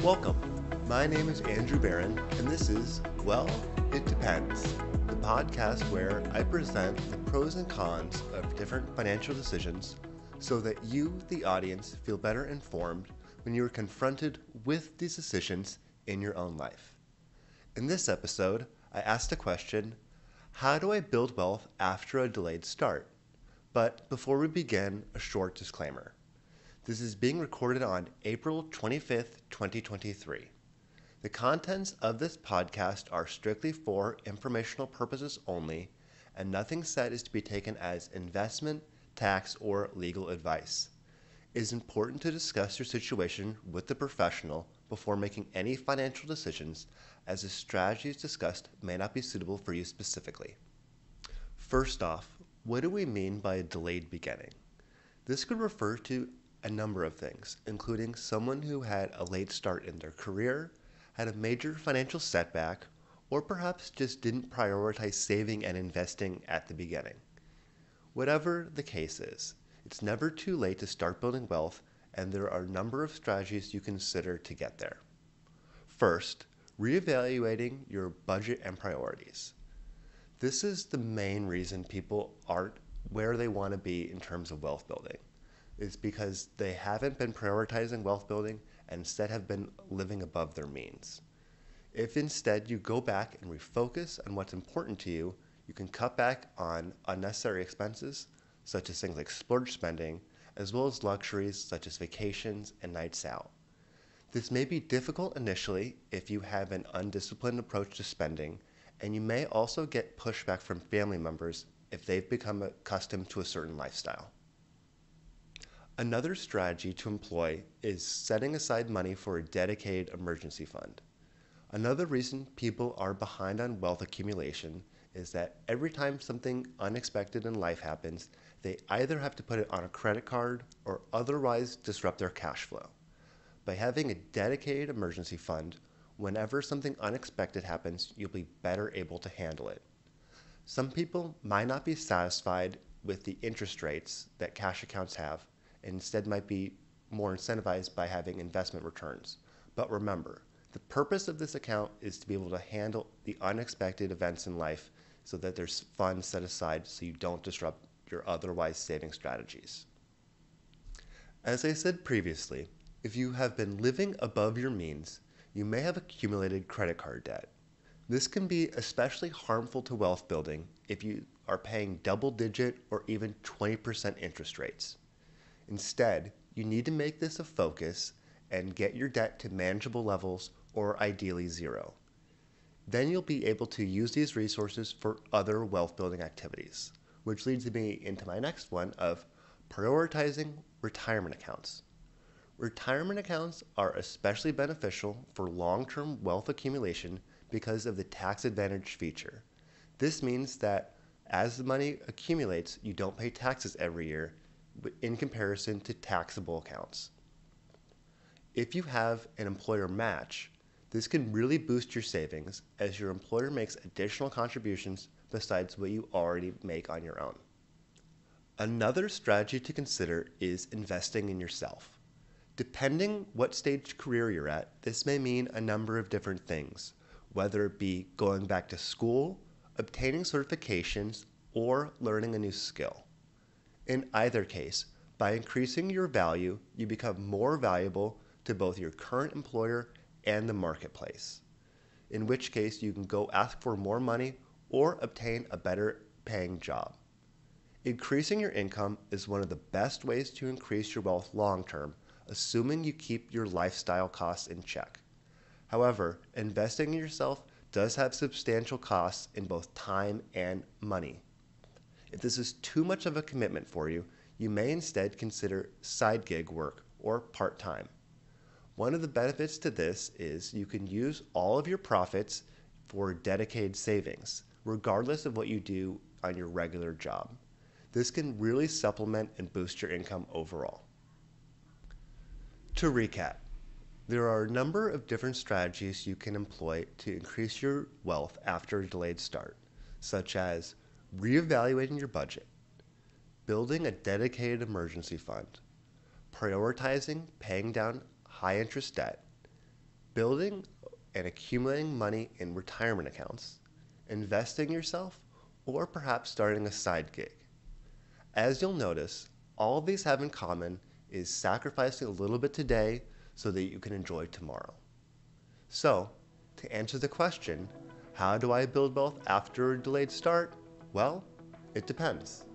Welcome. My name is Andrew Barron, and this is, well, it depends, the podcast where I present the pros and cons of different financial decisions so that you, the audience, feel better informed when you are confronted with these decisions in your own life. In this episode, I asked the question, how do I build wealth after a delayed start? But before we begin, a short disclaimer. This is being recorded on April 25th, 2023. The contents of this podcast are strictly for informational purposes only, and nothing said is to be taken as investment, tax, or legal advice. It is important to discuss your situation with the professional before making any financial decisions, as the strategies discussed may not be suitable for you specifically. First off, what do we mean by a delayed beginning? This could refer to a number of things, including someone who had a late start in their career, had a major financial setback, or perhaps just didn't prioritize saving and investing at the beginning. Whatever the case is, it's never too late to start building wealth, and there are a number of strategies you consider to get there. First, reevaluating your budget and priorities. This is the main reason people aren't where they want to be in terms of wealth building. Is because they haven't been prioritizing wealth building and instead have been living above their means. If instead you go back and refocus on what's important to you, you can cut back on unnecessary expenses, such as things like splurge spending, as well as luxuries such as vacations and nights out. This may be difficult initially if you have an undisciplined approach to spending, and you may also get pushback from family members if they've become accustomed to a certain lifestyle. Another strategy to employ is setting aside money for a dedicated emergency fund. Another reason people are behind on wealth accumulation is that every time something unexpected in life happens, they either have to put it on a credit card or otherwise disrupt their cash flow. By having a dedicated emergency fund, whenever something unexpected happens, you'll be better able to handle it. Some people might not be satisfied with the interest rates that cash accounts have, and instead might be more incentivized by having investment returns. But remember, the purpose of this account is to be able to handle the unexpected events in life so that there's funds set aside so you don't disrupt your otherwise saving strategies. As I said previously, if you have been living above your means, you may have accumulated credit card debt. This can be especially harmful to wealth building if you are paying double-digit or even 20% interest rates. Instead, you need to make this a focus and get your debt to manageable levels or ideally zero. Then you'll be able to use these resources for other wealth building activities, which leads me into my next one of prioritizing retirement accounts. Retirement accounts are especially beneficial for long-term wealth accumulation because of the tax advantage feature. This means that as the money accumulates, you don't pay taxes every year in comparison to taxable accounts. If you have an employer match, this can really boost your savings as your employer makes additional contributions besides what you already make on your own. Another strategy to consider is investing in yourself. Depending what stage career you're at, this may mean a number of different things, whether it be going back to school, obtaining certifications, or learning a new skill. In either case, by increasing your value, you become more valuable to both your current employer and the marketplace, in which case you can go ask for more money or obtain a better paying job. Increasing your income is one of the best ways to increase your wealth long term, assuming you keep your lifestyle costs in check. However, investing in yourself does have substantial costs in both time and money. If this is too much of a commitment for you, you may instead consider side gig work or part-time. One of the benefits to this is you can use all of your profits for dedicated savings, regardless of what you do on your regular job. This can really supplement and boost your income overall. To recap, there are a number of different strategies you can employ to increase your wealth after a delayed start, such as reevaluating your budget, building a dedicated emergency fund, prioritizing paying down high interest debt, building and accumulating money in retirement accounts, investing yourself, or perhaps starting a side gig. As you'll notice, all these have in common is sacrificing a little bit today so that you can enjoy tomorrow. So, to answer the question, how do I build wealth after a delayed start? Well, it depends.